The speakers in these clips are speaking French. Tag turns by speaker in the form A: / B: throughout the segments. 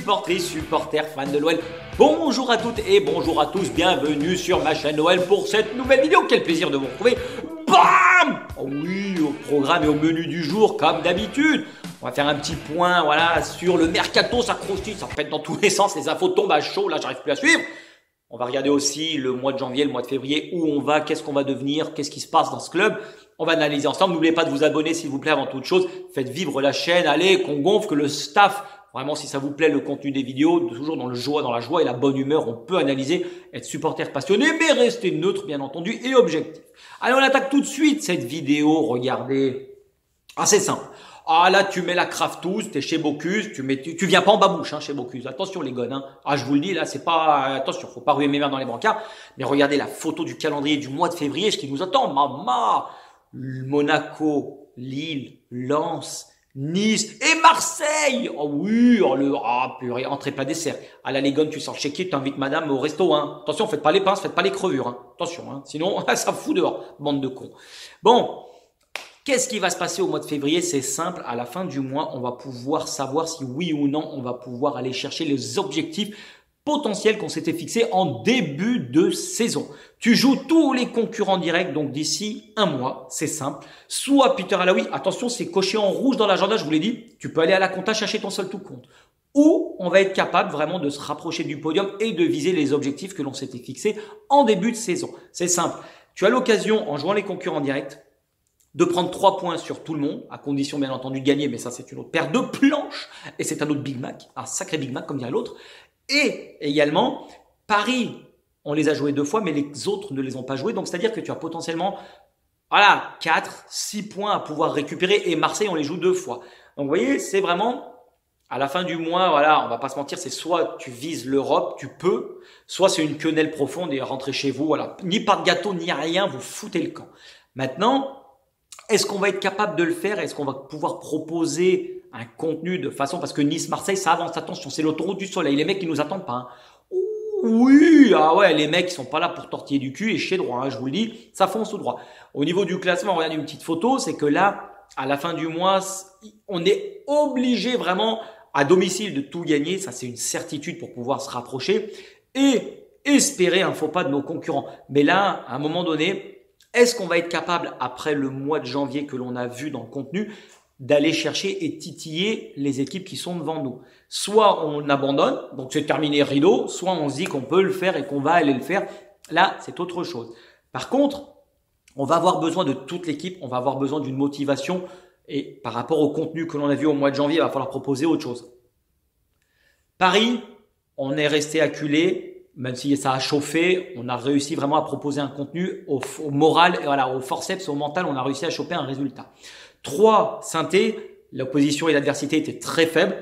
A: supportrices, supporters, fans de l'OL. Bonjour à toutes et bonjour à tous, bienvenue sur ma chaîne OL pour cette nouvelle vidéo. Quel plaisir de vous retrouver. Bam! Oh oui, au programme et au menu du jour, comme d'habitude. On va faire un petit point, voilà, sur le mercato, ça croustille, ça pète dans tous les sens, les infos tombent à chaud, là j'arrive plus à suivre. On va regarder aussi le mois de janvier, le mois de février, où on va, qu'est-ce qu'on va devenir, qu'est-ce qui se passe dans ce club. On va analyser ensemble. N'oubliez pas de vous abonner, s'il vous plaît, avant toute chose. Faites vivre la chaîne, allez, qu'on gonfle, que le staff, vraiment, si ça vous plaît, le contenu des vidéos, toujours dans la joie et la bonne humeur, on peut analyser, être supporter passionné, mais rester neutre, bien entendu, et objectif. Allez, on attaque tout de suite cette vidéo. Regardez. Assez simple. Ah là, tu mets la Kraftous, t'es chez Bocuse, tu viens pas en babouche chez Bocuse. Attention les gones. Ah, je vous le dis là, c'est pas attention, faut pas ruer mes mains dans les brancards. Mais regardez la photo du calendrier du mois de février, ce qui nous attend. Maman, Monaco, Lille, Lens, Nice et Marseille. Oh oui, purée, entrée plat dessert. Ah là les gones, tu sors chez qui, tu invites madame au resto Attention, faites pas les pinces, faites pas les crevures Attention sinon ça fout dehors, bande de cons. Bon. Qu'est-ce qui va se passer au mois de février? C'est simple, à la fin du mois, on va pouvoir savoir si oui ou non, on va pouvoir aller chercher les objectifs potentiels qu'on s'était fixés en début de saison. Tu joues tous les concurrents directs, donc d'ici un mois, c'est simple. Soit Peter Alaoui, attention, c'est coché en rouge dans l'agenda, je vous l'ai dit, tu peux aller à la compta chercher ton seul tout compte. Ou on va être capable vraiment de se rapprocher du podium et de viser les objectifs que l'on s'était fixés en début de saison. C'est simple, tu as l'occasion, en jouant les concurrents directs, de prendre 3 points sur tout le monde, à condition bien entendu de gagner, mais ça c'est une autre paire de planches, et c'est un autre Big Mac, un sacré Big Mac comme dirait l'autre. Et également, Paris, on les a joués 2 fois, mais les autres ne les ont pas joués, donc c'est-à-dire que tu as potentiellement 4, 6 points à pouvoir récupérer, et Marseille on les joue 2 fois. Donc vous voyez, c'est vraiment, à la fin du mois, on va pas se mentir, c'est soit tu vises l'Europe, tu peux, soit c'est une quenelle profonde et rentrer chez vous, ni pas de gâteau, ni rien, vous foutez le camp. Maintenant, est-ce qu'on va être capable de le faire? Est-ce qu'on va pouvoir proposer un contenu de façon, parce que Nice-Marseille, ça avance, attention, c'est l'autoroute du soleil, les mecs qui nous attendent pas. Oui, les mecs qui sont pas là pour tortiller du cul et chier droit, je vous le dis, ça fonce tout droit. Au niveau du classement, regardez une petite photo, c'est que là, à la fin du mois, on est obligé vraiment à domicile de tout gagner, ça c'est une certitude pour pouvoir se rapprocher et espérer un faux pas de nos concurrents. Mais là, à un moment donné, est-ce qu'on va être capable, après le mois de janvier que l'on a vu dans le contenu, d'aller chercher et titiller les équipes qui sont devant nous? Soit on abandonne, donc c'est terminé rideau, soit on se dit qu'on peut le faire et qu'on va aller le faire. Là, c'est autre chose. Par contre, on va avoir besoin de toute l'équipe, on va avoir besoin d'une motivation et par rapport au contenu que l'on a vu au mois de janvier, il va falloir proposer autre chose. Paris, on est resté acculé. Même si ça a chauffé, on a réussi vraiment à proposer un contenu au moral, au forceps, au mental, on a réussi à choper un résultat. 3, Saint-Étienne, l'opposition et l'adversité étaient très faibles.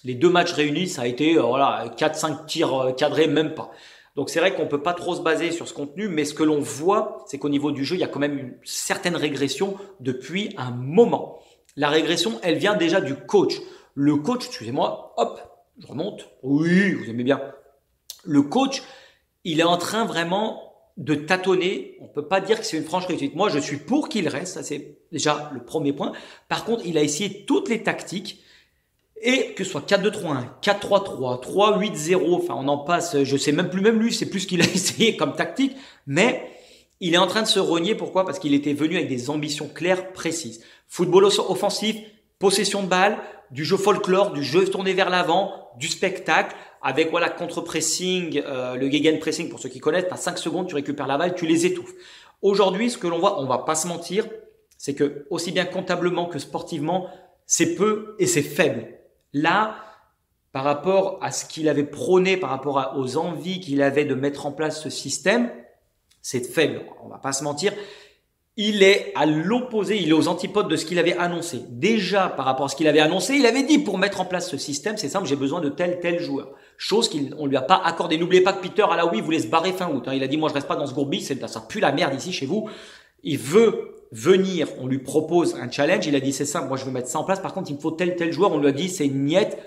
A: Les 2 matchs réunis, ça a été 4-5 tirs cadrés, même pas. Donc c'est vrai qu'on peut pas trop se baser sur ce contenu, mais ce que l'on voit, c'est qu'au niveau du jeu, il y a quand même une certaine régression depuis un moment. La régression, elle vient déjà du coach. Le coach, excusez-moi, hop, je remonte. Oui, vous aimez bien. Le coach, il est en train vraiment de tâtonner. On peut pas dire que c'est une franche réussite. Moi, je suis pour qu'il reste. Ça, c'est déjà le premier point. Par contre, il a essayé toutes les tactiques et que ce soit 4-2-3-1, 4-3-3, 3-8-0. Enfin, on en passe. Je sais même plus, même lui, c'est plus ce qu'il a essayé comme tactique. Mais il est en train de se renier. Pourquoi? Parce qu'il était venu avec des ambitions claires, précises. Football offensif, possession de balle, du jeu folklore, du jeu tourné vers l'avant, du spectacle, avec contre-pressing, le gegenpressing pour ceux qui connaissent, t'as 5 secondes, tu récupères la balle, tu les étouffes. Aujourd'hui, ce que l'on voit, on va pas se mentir, c'est que aussi bien comptablement que sportivement, c'est peu et c'est faible. Là, par rapport à ce qu'il avait prôné, par rapport aux envies qu'il avait de mettre en place ce système, c'est faible, on va pas se mentir. Il est à l'opposé, il est aux antipodes de ce qu'il avait annoncé. Déjà, par rapport à ce qu'il avait annoncé, il avait dit pour mettre en place ce système, c'est simple, j'ai besoin de tel joueur. Chose qu'on lui a pas accordé. N'oubliez pas que Peter Alaoui voulait se barrer fin août. Il a dit, moi je reste pas dans ce gourbi, ça pue la merde ici chez vous. Il veut venir, on lui propose un challenge, il a dit c'est simple, moi je veux mettre ça en place, par contre il me faut tel joueur, on lui a dit c'est niette,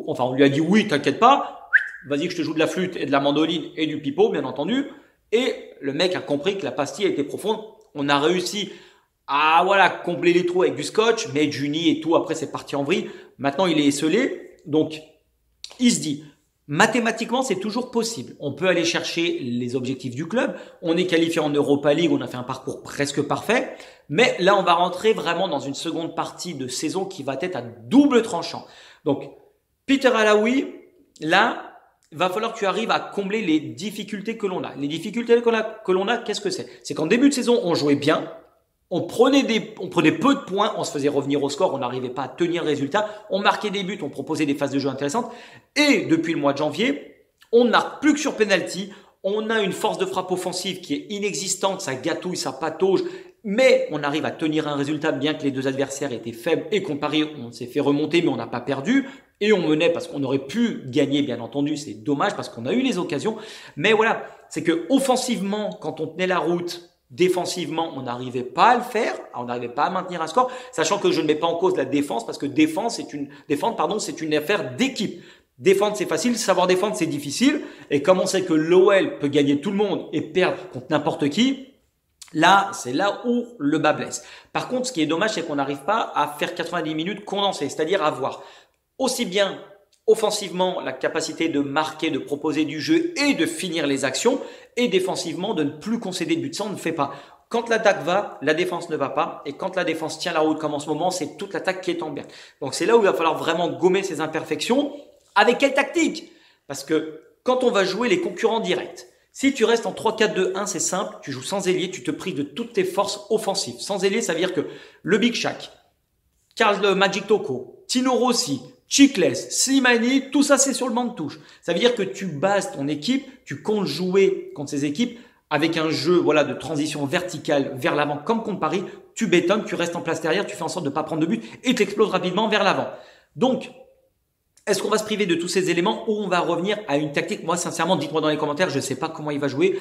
A: enfin on lui a dit oui, t'inquiète pas, vas-y que je te joue de la flûte et de la mandoline et du pipeau bien entendu. Et le mec a compris que la pastille était profonde. On a réussi à combler les trous avec du scotch, mais du nid et tout, après c'est parti en vrille. Maintenant il est esselé, donc il se dit Mathématiquement, c'est toujours possible. On peut aller chercher les objectifs du club. On est qualifié en Europa League, on a fait un parcours presque parfait. Mais là, on va rentrer vraiment dans une seconde partie de saison qui va être à double tranchant. Donc, Peter Alaoui, là, va falloir que tu arrives à combler les difficultés que l'on a. Les difficultés que l'on a, qu'est-ce que c'est? C'est qu'en début de saison, on jouait bien. On prenait peu de points, on se faisait revenir au score, on n'arrivait pas à tenir le résultat, on marquait des buts, on proposait des phases de jeu intéressantes. Et depuis le mois de janvier, on n'a plus que sur penalty, on a une force de frappe offensive qui est inexistante, ça gâtouille, ça patauge, mais on arrive à tenir un résultat bien que les deux adversaires étaient faibles et qu'on Paris, on s'est fait remonter mais on n'a pas perdu. Et on menait parce qu'on aurait pu gagner, bien entendu, c'est dommage parce qu'on a eu les occasions. Mais voilà, c'est que offensivement, quand on tenait la route, défensivement, on n'arrivait pas à le faire, on n'arrivait pas à maintenir un score, sachant que je ne mets pas en cause la défense parce que défendre, c'est une affaire d'équipe. Défendre, c'est facile, savoir défendre, c'est difficile. Et comme on sait que l'OL peut gagner tout le monde et perdre contre n'importe qui, là, c'est là où le bas blesse. Par contre, ce qui est dommage, c'est qu'on n'arrive pas à faire 90 minutes condensées, c'est-à-dire avoir aussi bien offensivement la capacité de marquer, de proposer du jeu et de finir les actions, et défensivement de ne plus concéder de but. Ça, on ne fait pas. Quand l'attaque va, la défense ne va pas, et quand la défense tient la route comme en ce moment, c'est toute l'attaque qui est en berne. Donc c'est là où il va falloir vraiment gommer ces imperfections. Avec quelle tactique? Parce que quand on va jouer les concurrents directs, si tu restes en 3-4-2-1, c'est simple, tu joues sans ailier, tu te prives de toutes tes forces offensives. Sans ailier, ça veut dire que le Big Shaq, Karl Magic Toko, Tino Rossi, Chicles, Slimani, tout ça c'est sur le banc de touche. Ça veut dire que tu bases ton équipe, tu comptes jouer contre ces équipes avec un jeu voilà de transition verticale vers l'avant comme contre Paris. Tu bétonnes, tu restes en place derrière, tu fais en sorte de ne pas prendre de but et tu exploses rapidement vers l'avant. Donc, est-ce qu'on va se priver de tous ces éléments ou on va revenir à une tactique? Moi, sincèrement, dites-moi dans les commentaires, je ne sais pas comment il va jouer.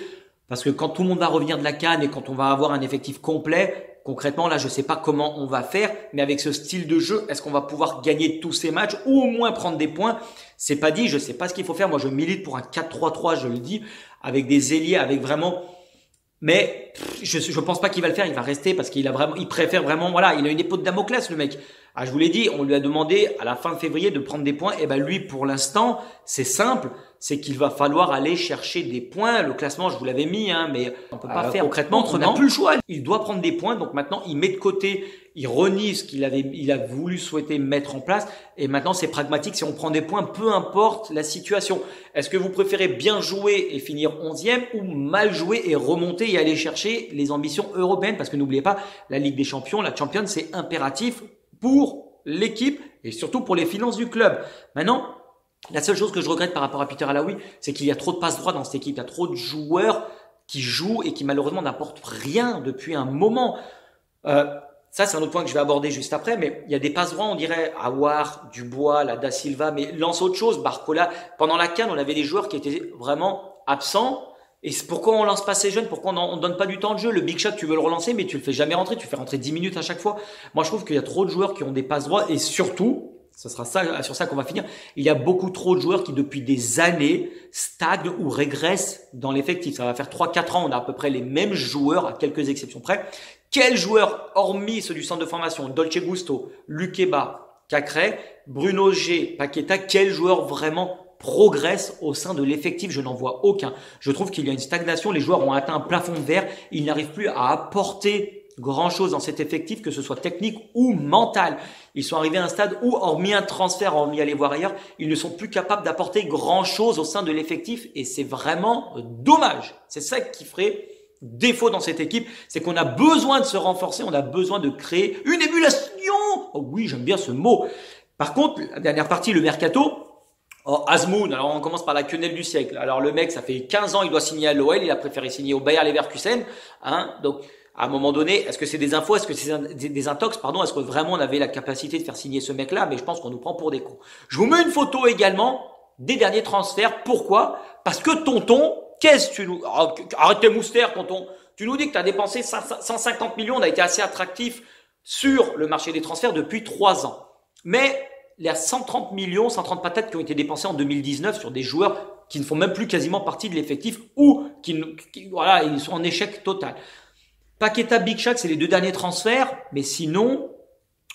A: Parce que quand tout le monde va revenir de la CAN et quand on va avoir un effectif complet, concrètement, là, je ne sais pas comment on va faire. Mais avec ce style de jeu, est-ce qu'on va pouvoir gagner tous ces matchs ou au moins prendre des points? C'est pas dit, je ne sais pas ce qu'il faut faire. Moi, je milite pour un 4-3-3, je le dis, avec des ailiers, avec vraiment... Mais je pense pas qu'il va le faire, il va rester parce qu'il préfère vraiment, voilà, il a une épée de Damoclès, le mec. Ah, je vous l'ai dit, on lui a demandé à la fin de février de prendre des points. Et ben lui, pour l'instant, c'est simple, c'est qu'il va falloir aller chercher des points. Le classement, je vous l'avais mis, mais on peut pas faire concrètement. On n'a plus le choix. Il doit prendre des points. Donc maintenant, il met de côté, il renie ce il a voulu souhaiter mettre en place. Et maintenant, c'est pragmatique. Si on prend des points, peu importe la situation. Est-ce que vous préférez bien jouer et finir 11e ou mal jouer et remonter et aller chercher les ambitions européennes? Parce que n'oubliez pas, la Ligue des Champions, la Champions, c'est impératif pour l'équipe et surtout pour les finances du club. Maintenant, la seule chose que je regrette par rapport à Peter Alaoui, c'est qu'il y a trop de passe droits dans cette équipe. Il y a trop de joueurs qui jouent et qui malheureusement n'apportent rien depuis un moment. Ça, c'est un autre point que je vais aborder juste après, mais il y a des passes droits, on dirait Aouar, Dubois, Da Silva, mais lance autre chose, Barcola. Pendant la CAN, on avait des joueurs qui étaient vraiment absents. Et c'est pourquoi on lance pas ces jeunes? Pourquoi on donne pas du temps de jeu? Le Big Shot, tu veux le relancer, mais tu le fais jamais rentrer. Tu fais rentrer 10 minutes à chaque fois. Moi, je trouve qu'il y a trop de joueurs qui ont des passes droits et surtout, ce sera sur ça qu'on va finir. Il y a beaucoup trop de joueurs qui, depuis des années, stagnent ou régressent dans l'effectif. Ça va faire 3-4 ans. On a à peu près les mêmes joueurs, à quelques exceptions près. Quels joueurs, hormis ceux du centre de formation, Dolce Gusto, Lukeba, Cacré, Bruno G, Paqueta, quels joueurs vraiment progresse au sein de l'effectif? Je n'en vois aucun. Je trouve qu'il y a une stagnation. Les joueurs ont atteint un plafond de verre. Ils n'arrivent plus à apporter grand-chose dans cet effectif, que ce soit technique ou mental. Ils sont arrivés à un stade où, hormis un transfert, hormis aller voir ailleurs, ils ne sont plus capables d'apporter grand-chose au sein de l'effectif. Et c'est vraiment dommage. C'est ça qui ferait défaut dans cette équipe. C'est qu'on a besoin de se renforcer. On a besoin de créer une émulation. Oh oui, j'aime bien ce mot. Par contre, la dernière partie, le mercato, oh, Azmoun, alors on commence par la quenelle du siècle. Alors le mec, ça fait 15 ans, il doit signer à l'OL, il a préféré signer au Bayer Leverkusen. Donc, à un moment donné, est-ce que c'est des infos, est-ce que c'est des intox, pardon, est-ce que vraiment on avait la capacité de faire signer ce mec-là? Mais je pense qu'on nous prend pour des cons. Je vous mets une photo également des derniers transferts. Pourquoi? Parce que tonton, qu'est-ce que tu nous... Arrête tes moustaires, tonton. Tu nous dis que tu as dépensé 150 millions, on a été assez attractif sur le marché des transferts depuis 3 ans. Mais il y a 130 millions, 130 patates qui ont été dépensées en 2019 sur des joueurs qui ne font même plus quasiment partie de l'effectif ou voilà, ils sont en échec total. Paqueta, Big Shot, c'est les 2 derniers transferts, mais sinon,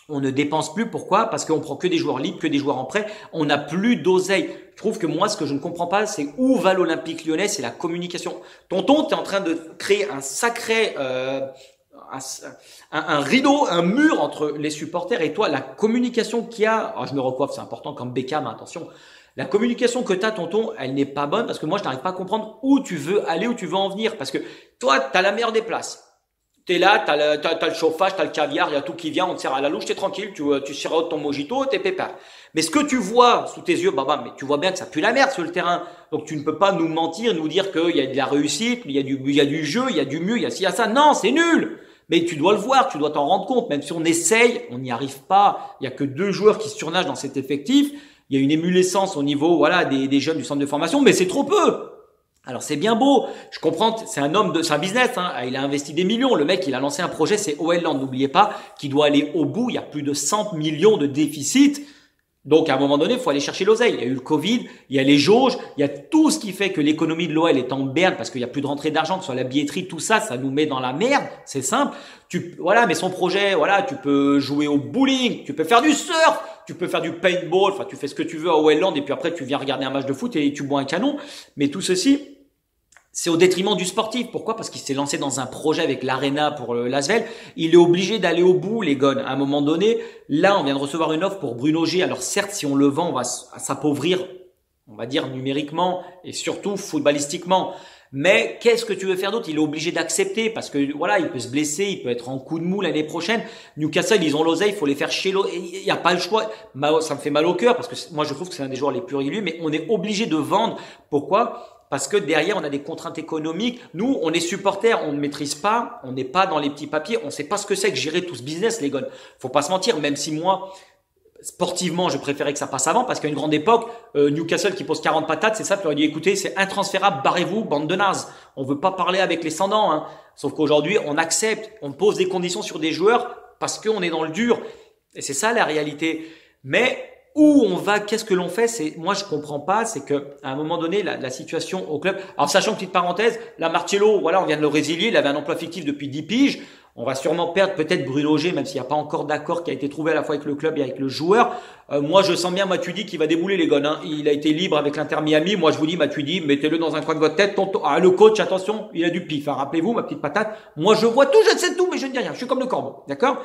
A: On ne dépense plus. Pourquoi? Parce qu'on prend que des joueurs libres, que des joueurs en prêt. On n'a plus d'oseille. Je trouve que moi, ce que je ne comprends pas, c'est où va l'Olympique Lyonnais, c'est la communication. Tonton, tu es en train de créer un sacré, un rideau, un mur entre les supporters et toi. La communication qu'il y a, alors je me recoiffe, c'est important comme Beckham, attention. La communication que tu as, tonton, elle n'est pas bonne parce que moi, je n'arrive pas à comprendre où tu veux aller, où tu veux en venir. Parce que toi, tu as la meilleure des places. T'es là, t'as le chauffage, t'as le caviar, il y a tout qui vient, on te sert à la louche, t'es tranquille, tu sirotes ton mojito, t'es pépère. Mais ce que tu vois sous tes yeux, mais tu vois bien que ça pue la merde sur le terrain. Donc tu ne peux pas nous mentir, nous dire qu'il y a de la réussite, il y a du jeu, il y a du mieux, il y a ci, il y a ça. Non, c'est nul. Mais tu dois le voir, tu dois t'en rendre compte. Même si on essaye, on n'y arrive pas. Il y a que 2 joueurs qui surnagent dans cet effectif. Il y a une émulescence au niveau, voilà, des jeunes du centre de formation, mais c'est trop peu. Alors c'est bien beau, je comprends, c'est un business, hein. Il a investi des millions, le mec il a lancé un projet, c'est OL Land, n'oubliez pas qu'il doit aller au bout, il y a plus de 100 millions de déficit, donc à un moment donné il faut aller chercher l'oseille, il y a eu le Covid, il y a les jauges, il y a tout ce qui fait que l'économie de l'OL est en berne parce qu'il y a plus de rentrée d'argent, que ce soit la billetterie, tout ça, ça nous met dans la merde, c'est simple, mais son projet, voilà, tu peux jouer au bowling, tu peux faire du surf, tu peux faire du paintball, enfin tu fais ce que tu veux à OL Land et puis après tu viens regarder un match de foot et tu bois un canon, mais tout ceci, c'est au détriment du sportif. Pourquoi? Parce qu'il s'est lancé dans un projet avec l'Arena pour l'Asvel. Il est obligé d'aller au bout, les gars. À un moment donné, là, on vient de recevoir une offre pour Bruno G. Alors certes, si on le vend, on va s'appauvrir, on va dire numériquement et surtout footballistiquement. Mais qu'est-ce que tu veux faire d'autre? Il est obligé d'accepter parce que voilà, il peut se blesser, il peut être en coup de mou l'année prochaine. Newcastle, ils ont l'oseille, il faut les faire chier. Il n'y a pas le choix. Ça me fait mal au cœur parce que moi, je trouve que c'est un des joueurs les plus réguliers, mais on est obligé de vendre. Pourquoi? Parce que derrière, on a des contraintes économiques. Nous, on est supporters, on ne maîtrise pas, on n'est pas dans les petits papiers, on ne sait pas ce que c'est que gérer tout ce business, les gars. Faut pas se mentir, même si moi, sportivement, je préférais que ça passe avant, parce qu'à une grande époque, Newcastle qui pose 40 patates, c'est ça, tu leur dit, écoutez, c'est intransférable, barrez-vous, bande de nazes. On veut pas parler avec les sans dents, hein. Sauf qu'aujourd'hui, on accepte, on pose des conditions sur des joueurs parce qu'on est dans le dur. Et c'est ça la réalité. Mais où on va, qu'est-ce que l'on fait, moi je comprends pas, c'est que à un moment donné la situation au club. Alors sachant petite parenthèse, là Marcello, voilà, on vient de le résilier, il avait un emploi fictif depuis 10 piges. On va sûrement perdre peut-être Bruno G, même s'il n'y a pas encore d'accord qui a été trouvé à la fois avec le club et avec le joueur. Moi je sens bien Matuidi qui va débouler les gars, hein. Il a été libre avec l'Inter Miami. Moi je vous dis Matuidi, mettez-le dans un coin de votre tête. Le coach, attention, il a du pif, hein. Rappelez-vous ma petite patate. Moi je vois tout, je sais tout, mais je ne dis rien. Je suis comme le corbeau, d'accord?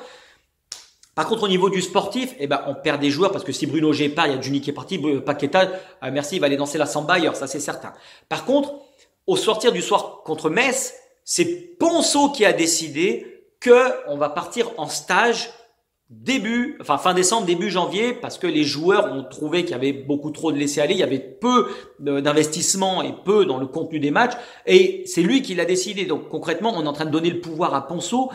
A: Par contre, au niveau du sportif, on perd des joueurs parce que si Bruno G part, il y a Juni qui est parti, Paqueta, merci, il va aller danser la samba ailleurs, ça c'est certain. Par contre, au sortir du soir contre Metz, c'est Ponceau qui a décidé que on va partir en stage fin décembre, début janvier, parce que les joueurs ont trouvé qu'il y avait beaucoup trop de laisser-aller, il y avait peu d'investissement et peu dans le contenu des matchs, et c'est lui qui l'a décidé. Donc concrètement, on est en train de donner le pouvoir à Ponceau.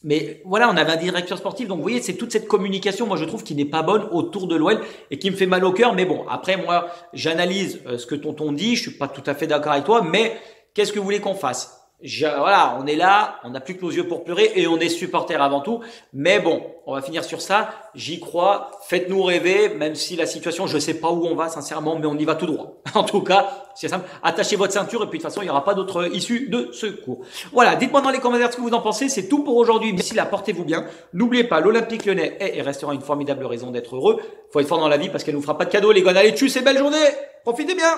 A: Mais voilà, on avait un directeur sportif, donc vous voyez, c'est toute cette communication, moi je trouve, qui n'est pas bonne autour de l'OL et qui me fait mal au cœur. Mais bon, après moi, j'analyse ce que tonton dit, je suis pas tout à fait d'accord avec toi, mais qu'est-ce que vous voulez qu'on fasse? Voilà, on est là, on n'a plus que nos yeux pour pleurer et on est supporters avant tout. Mais bon, on va finir sur ça. J'y crois. Faites-nous rêver, même si la situation, je sais pas où on va, sincèrement, mais on y va tout droit. En tout cas, c'est simple. Attachez votre ceinture et puis de toute façon, il n'y aura pas d'autre issue de secours. Voilà, dites-moi dans les commentaires ce que vous en pensez. C'est tout pour aujourd'hui. D'ici là, portez-vous bien. N'oubliez pas, l'Olympique Lyonnais est et restera une formidable raison d'être heureux. Faut être fort dans la vie parce qu'elle nous fera pas de cadeaux, les gars. Allez, tchuss et belle journée. Profitez bien.